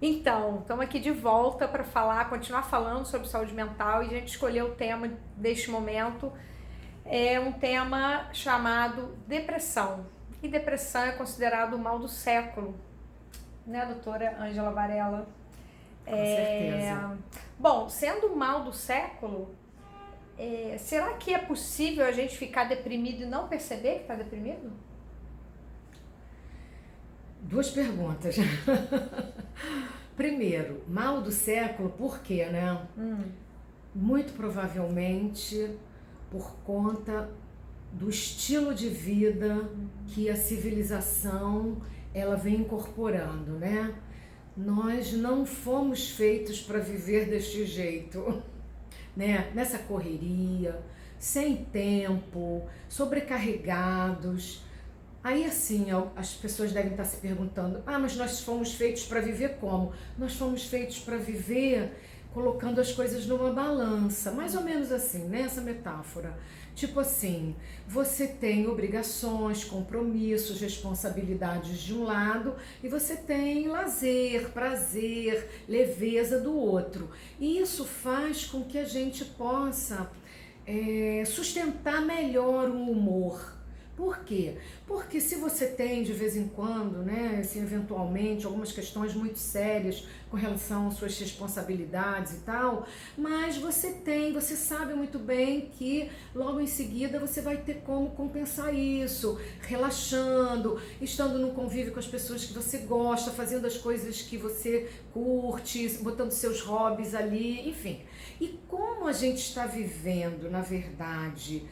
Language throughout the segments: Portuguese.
Então, estamos aqui de volta para falar, continuar falando sobre saúde mental e a gente escolheu o tema deste momento. É um tema chamado depressão. E depressão é considerado o mal do século, né, doutora Ângela Varela? Com certeza. Bom, sendo o mal do século, será que é possível a gente ficar deprimido e não perceber que está deprimido? Duas perguntas. Primeiro, mal do século, por quê, né? Muito provavelmente por conta do estilo de vida que a civilização ela vem incorporando, né? Nós não fomos feitos para viver deste jeito, né? Nessa correria, sem tempo, sobrecarregados. Aí assim, as pessoas devem estar se perguntando: ah, mas nós fomos feitos para viver como? Nós fomos feitos para viver colocando as coisas numa balança, mais ou menos assim, né? Essa metáfora. Tipo assim, você tem obrigações, compromissos, responsabilidades de um lado e você tem lazer, prazer, leveza do outro. E isso faz com que a gente possa sustentar melhor o humor. Por quê? Porque se você tem de vez em quando, né, assim, eventualmente, algumas questões muito sérias com relação às suas responsabilidades e tal, mas você sabe muito bem que logo em seguida você vai ter como compensar isso, relaxando, estando no convívio com as pessoas que você gosta, fazendo as coisas que você curte, botando seus hobbies ali, enfim. E como a gente está vivendo, na verdade,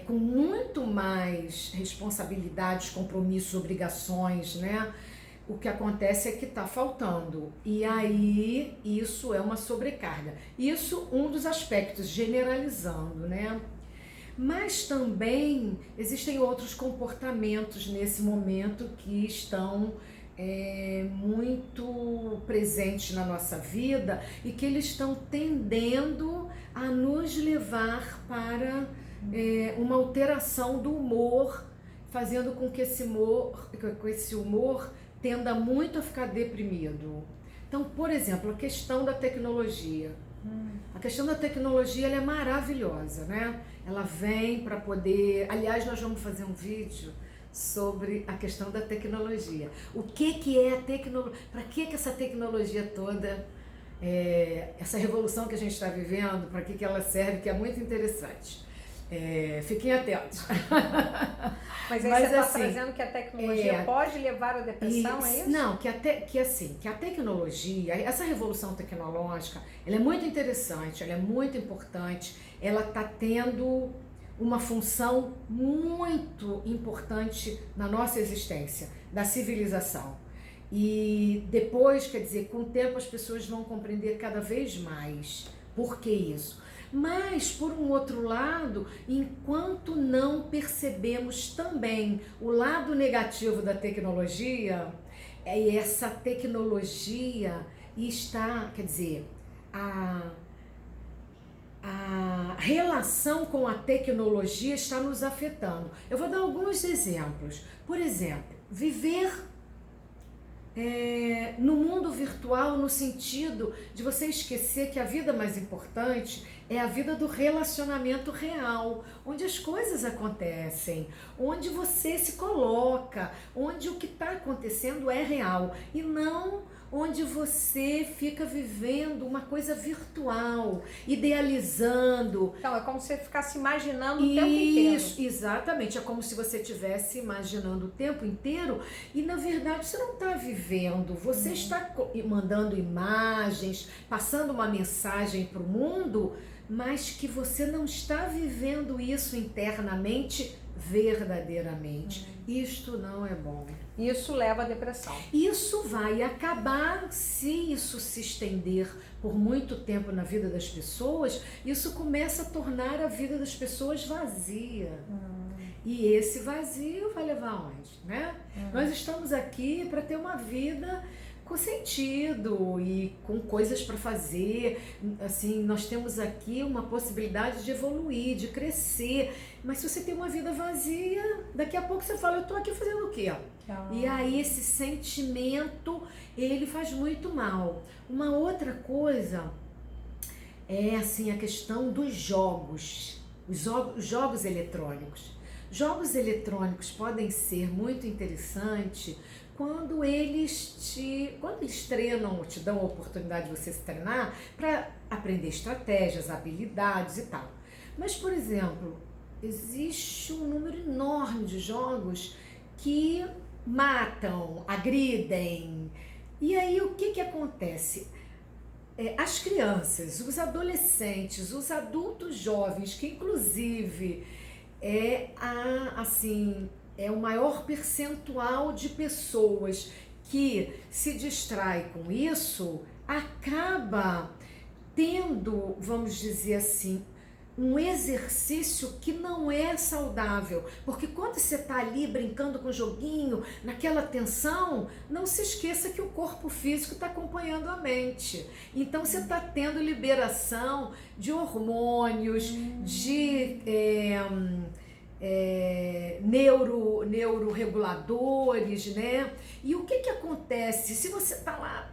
com muito mais responsabilidades, compromissos, obrigações, né? O que acontece é que está faltando. E aí, isso é uma sobrecarga. Isso um dos aspectos, generalizando, né? Mas também existem outros comportamentos nesse momento que estão muito presentes na nossa vida e que eles estão tendendo a nos levar para uma alteração do humor, fazendo com que esse humor tenda muito a ficar deprimido. Então, por exemplo, a questão da tecnologia. A questão da tecnologia ela é maravilhosa, né? Ela vem para poder... Aliás, nós vamos fazer um vídeo sobre a questão da tecnologia. O que é a tecnologia? Para que essa tecnologia toda, essa revolução que a gente está vivendo, para que ela serve, que é muito interessante. Fiquem atentos. Mas aí você está assim, trazendo que a tecnologia pode levar à depressão, é isso? Não, que a tecnologia, essa revolução tecnológica, ela é muito interessante, ela é muito importante, ela está tendo uma função muito importante na nossa existência, da civilização. E depois, quer dizer, com o tempo as pessoas vão compreender cada vez mais por que isso. Mas, por um outro lado, enquanto não percebemos também o lado negativo da tecnologia, essa tecnologia está, quer dizer, a relação com a tecnologia está nos afetando. Eu vou dar alguns exemplos. Por exemplo, viver no mundo virtual, no sentido de você esquecer que a vida mais importante é a vida do relacionamento real, onde as coisas acontecem, onde você se coloca, onde o que está acontecendo é real e não onde você fica vivendo uma coisa virtual, idealizando. Então, é como se você ficasse imaginando o tempo inteiro. Isso, exatamente. É como se você estivesse imaginando o tempo inteiro e, na verdade, você não está vivendo. Você está mandando imagens, passando uma mensagem para o mundo, mas que você não está vivendo isso internamente, verdadeiramente. Isto não é bom. Isso leva à depressão. Isso vai acabar, se isso se estender por muito tempo na vida das pessoas, isso começa a tornar a vida das pessoas vazia. E esse vazio vai levar aonde, né? Nós estamos aqui para ter uma vida com sentido e com coisas para fazer. Assim, nós temos aqui uma possibilidade de evoluir, de crescer. Mas se você tem uma vida vazia, daqui a pouco você fala: eu estou aqui fazendo o quê? E aí esse sentimento, ele faz muito mal. Uma outra coisa é assim a questão dos jogos, os jogos eletrônicos. Jogos eletrônicos podem ser muito interessantes quando eles treinam, te dão a oportunidade de você se treinar para aprender estratégias, habilidades e tal. Mas, por exemplo, existe um número enorme de jogos que matam, agridem. E aí o que acontece? As crianças, os adolescentes, os adultos jovens, que inclusive é o maior percentual de pessoas que se distrai com isso, acaba tendo, vamos dizer assim, um exercício que não é saudável, porque quando você está ali brincando com o joguinho, naquela tensão, não se esqueça que o corpo físico está acompanhando a mente. Então você está tendo liberação de hormônios, de neuroreguladores, né? E o que acontece? Se você está lá,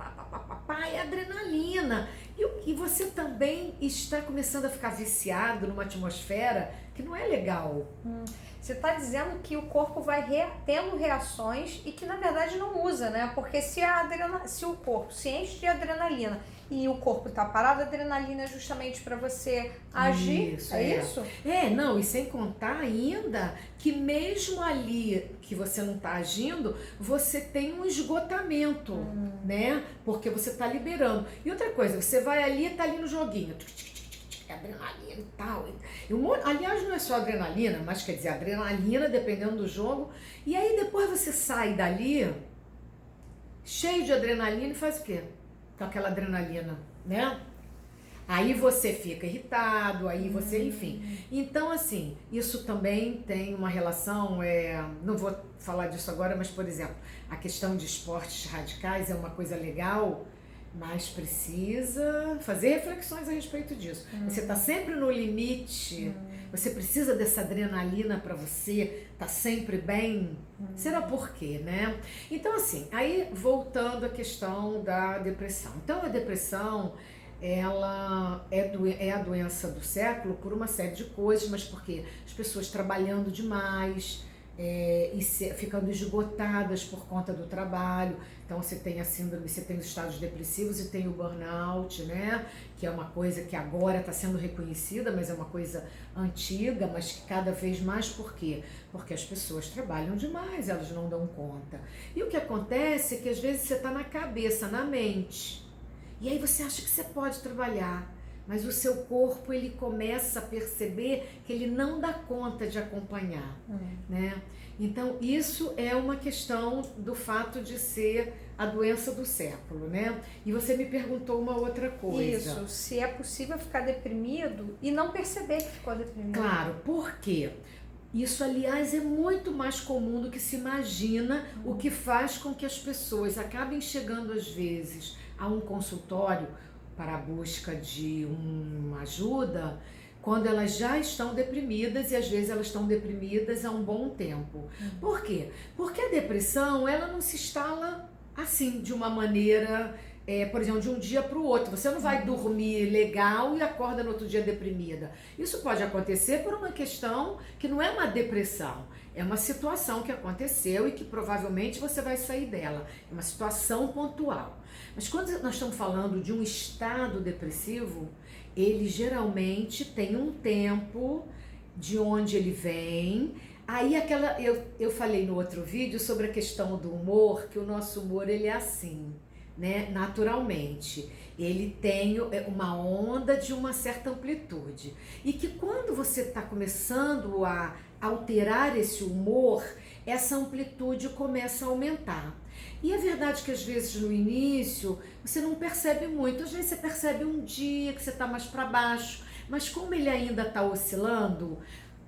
é adrenalina. E você também está começando a ficar viciado numa atmosfera que não é legal. Você está dizendo que o corpo vai tendo reações e que na verdade não usa, né? Porque se o corpo se enche de adrenalina e o corpo está parado, a adrenalina é justamente para você agir, isso, isso? Não, e sem contar ainda que mesmo ali que você não está agindo, você tem um esgotamento, né? Porque você está liberando. E outra coisa, você vai ali e está ali no joguinho, adrenalina e tal. Aliás, não é só adrenalina, mas quer dizer, adrenalina dependendo do jogo. E aí depois você sai dali cheio de adrenalina e faz o quê? Com aquela adrenalina, né? Aí você fica irritado, aí você, enfim. Então, assim, isso também tem uma relação, não vou falar disso agora, mas, por exemplo, a questão de esportes radicais é uma coisa legal, mas precisa fazer reflexões a respeito disso. Você está sempre no limite, você precisa dessa adrenalina para você estar sempre bem. Será por quê, né? Então, assim, aí voltando à questão da depressão. Então, a depressão, ela é a doença do século por uma série de coisas, mas porque as pessoas trabalhando demais, ficando esgotadas por conta do trabalho. Então você tem a síndrome, você tem os estados depressivos e tem o burnout, né? Que é uma coisa que agora está sendo reconhecida, mas é uma coisa antiga, mas que cada vez mais. Por quê? Porque as pessoas trabalham demais, elas não dão conta. E o que acontece é que às vezes você está na cabeça, na mente, e aí você acha que você pode trabalhar, mas o seu corpo, ele começa a perceber que ele não dá conta de acompanhar, né? Então, isso é uma questão do fato de ser a doença do século, né? E você me perguntou uma outra coisa. Isso, se é possível ficar deprimido e não perceber que ficou deprimido. Claro, por quê? Isso, aliás, é muito mais comum do que se imagina, o que faz com que as pessoas acabem chegando, às vezes, a um consultório para a busca de uma ajuda, quando elas já estão deprimidas, e às vezes elas estão deprimidas há um bom tempo. Por quê? Porque a depressão, ela não se instala assim, de uma maneira, por exemplo, de um dia para o outro. Você não vai dormir legal e acorda no outro dia deprimida. Isso pode acontecer por uma questão que não é uma depressão, é uma situação que aconteceu e que provavelmente você vai sair dela. É uma situação pontual. Mas quando nós estamos falando de um estado depressivo, ele geralmente tem um tempo de onde ele vem. Aí eu falei no outro vídeo sobre a questão do humor, que o nosso humor, ele é assim, né? Naturalmente. Ele tem uma onda de uma certa amplitude. E que quando você está começando a alterar esse humor, essa amplitude começa a aumentar. E é verdade que às vezes no início você não percebe muito, às vezes você percebe um dia que você está mais para baixo, mas como ele ainda está oscilando,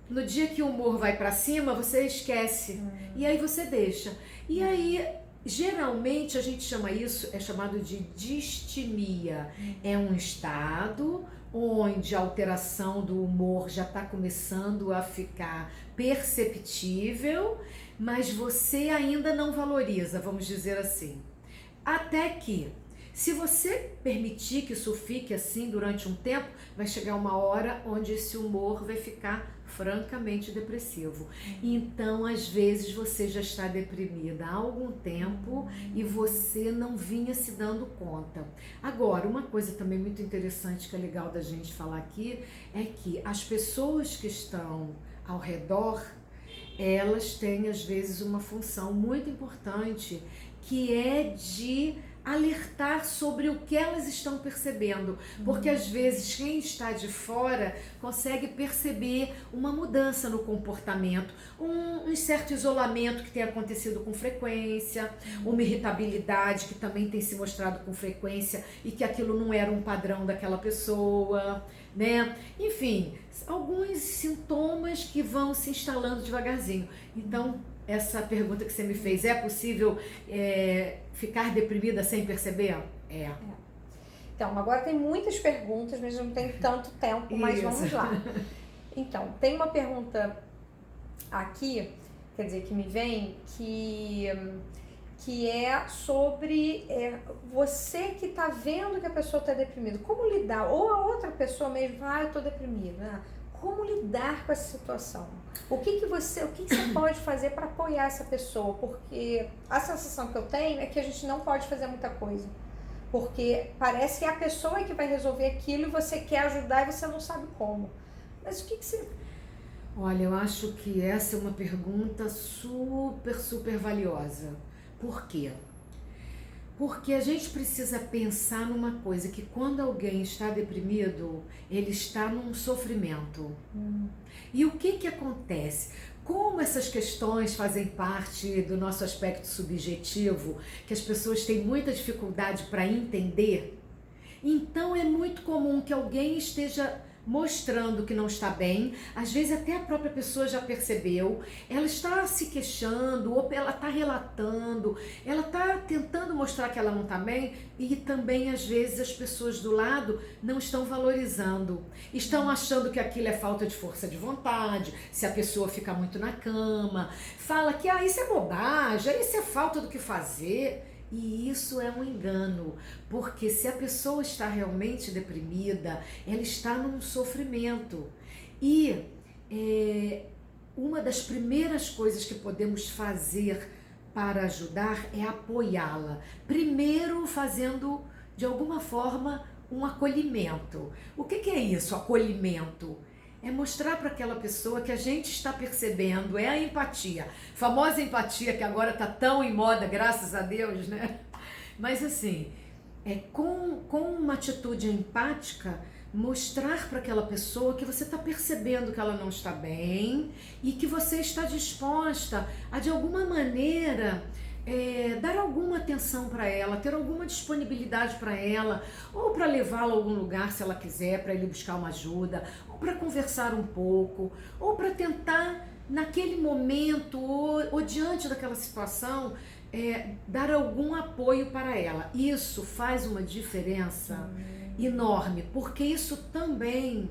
no dia que o humor vai para cima, você esquece, e aí você deixa. E aí, geralmente a gente chama isso, é chamado de distimia. É um estado onde a alteração do humor já está começando a ficar perceptível, mas você ainda não valoriza, vamos dizer assim. Até que, se você permitir que isso fique assim durante um tempo, vai chegar uma hora onde esse humor vai ficar francamente depressivo. Então, às vezes, você já está deprimida há algum tempo e você não vinha se dando conta. Agora, uma coisa também muito interessante que é legal da gente falar aqui é que as pessoas que estão ao redor, elas têm às vezes uma função muito importante, que é de alertar sobre o que elas estão percebendo, porque às vezes quem está de fora consegue perceber uma mudança no comportamento, um certo isolamento que tem acontecido com frequência, uma irritabilidade que também tem se mostrado com frequência e que aquilo não era um padrão daquela pessoa, né? Enfim, alguns sintomas que vão se instalando devagarzinho. Então, essa pergunta que você me fez, é possível ficar deprimida sem perceber? É. Então, agora tem muitas perguntas, mas não tem tanto tempo, mas vamos lá. Então, tem uma pergunta aqui, quer dizer, que me vem, que é sobre você que está vendo que a pessoa está deprimida, como lidar, ou a outra pessoa mesmo, eu estou deprimida, né? Como lidar com essa situação? O que você pode fazer para apoiar essa pessoa? Porque a sensação que eu tenho é que a gente não pode fazer muita coisa. Porque parece que é a pessoa que vai resolver aquilo e você quer ajudar e você não sabe como. Mas o que você... Olha, eu acho que essa é uma pergunta super valiosa. Por quê? Porque a gente precisa pensar numa coisa, que quando alguém está deprimido, ele está num sofrimento. E o que acontece? Como essas questões fazem parte do nosso aspecto subjetivo, que as pessoas têm muita dificuldade para entender, então é muito comum que alguém esteja mostrando que não está bem, às vezes até a própria pessoa já percebeu, ela está se queixando, ou ela está relatando, ela está tentando mostrar que ela não está bem, e também às vezes as pessoas do lado não estão valorizando, estão achando que aquilo é falta de força de vontade, se a pessoa fica muito na cama, fala que isso é bobagem, isso é falta do que fazer. E isso é um engano, porque se a pessoa está realmente deprimida, ela está num sofrimento. E uma das primeiras coisas que podemos fazer para ajudar é apoiá-la. Primeiro, fazendo, de alguma forma, um acolhimento. O que é isso, acolhimento? É mostrar para aquela pessoa que a gente está percebendo, é a empatia. Famosa empatia que agora está tão em moda, graças a Deus, né? Mas assim, com uma atitude empática, mostrar para aquela pessoa que você está percebendo que ela não está bem e que você está disposta a, de alguma maneira, dar alguma atenção para ela, ter alguma disponibilidade para ela, ou para levá-la a algum lugar se ela quiser, para ele buscar uma ajuda, ou para conversar um pouco, ou para tentar naquele momento ou diante daquela situação dar algum apoio para ela. Isso faz uma diferença enorme, porque isso também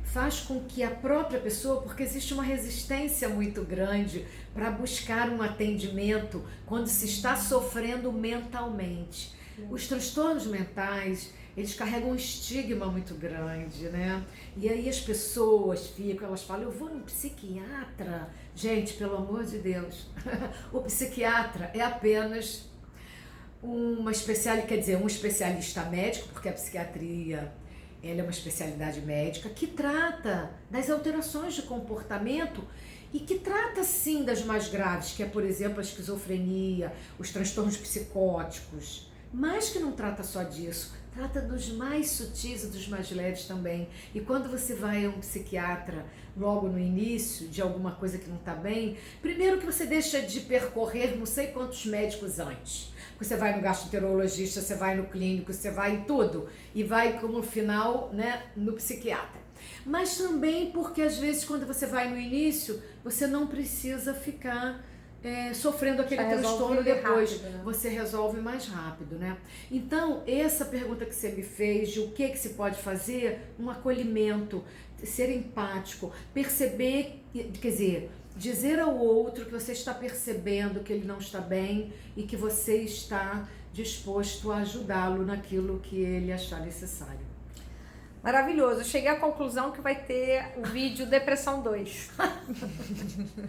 faz com que a própria pessoa, porque existe uma resistência muito grande para buscar um atendimento quando se está sofrendo mentalmente. Os transtornos mentais, eles carregam um estigma muito grande, né? E aí as pessoas elas falam, eu vou num psiquiatra. Gente, pelo amor de Deus, o psiquiatra é apenas um especialista médico, porque a psiquiatria, ela é uma especialidade médica que trata das alterações de comportamento e que trata sim das mais graves, que é, por exemplo, a esquizofrenia, os transtornos psicóticos, mas que não trata só disso, trata dos mais sutis e dos mais leves também. E quando você vai a um psiquiatra logo no início de alguma coisa que não está bem, primeiro que você deixa de percorrer não sei quantos médicos antes. Você vai no gastroenterologista, você vai no clínico, você vai em tudo e vai como final, né, no psiquiatra. Mas também porque às vezes quando você vai no início, você não precisa ficar sofrendo aquele transtorno depois, rápido, né? Você resolve mais rápido, né? Então, essa pergunta que você me fez de o que se pode fazer, um acolhimento, ser empático, perceber, quer dizer, dizer ao outro que você está percebendo que ele não está bem e que você está disposto a ajudá-lo naquilo que ele achar necessário. Maravilhoso. Eu cheguei à conclusão que vai ter o vídeo Depressão 2.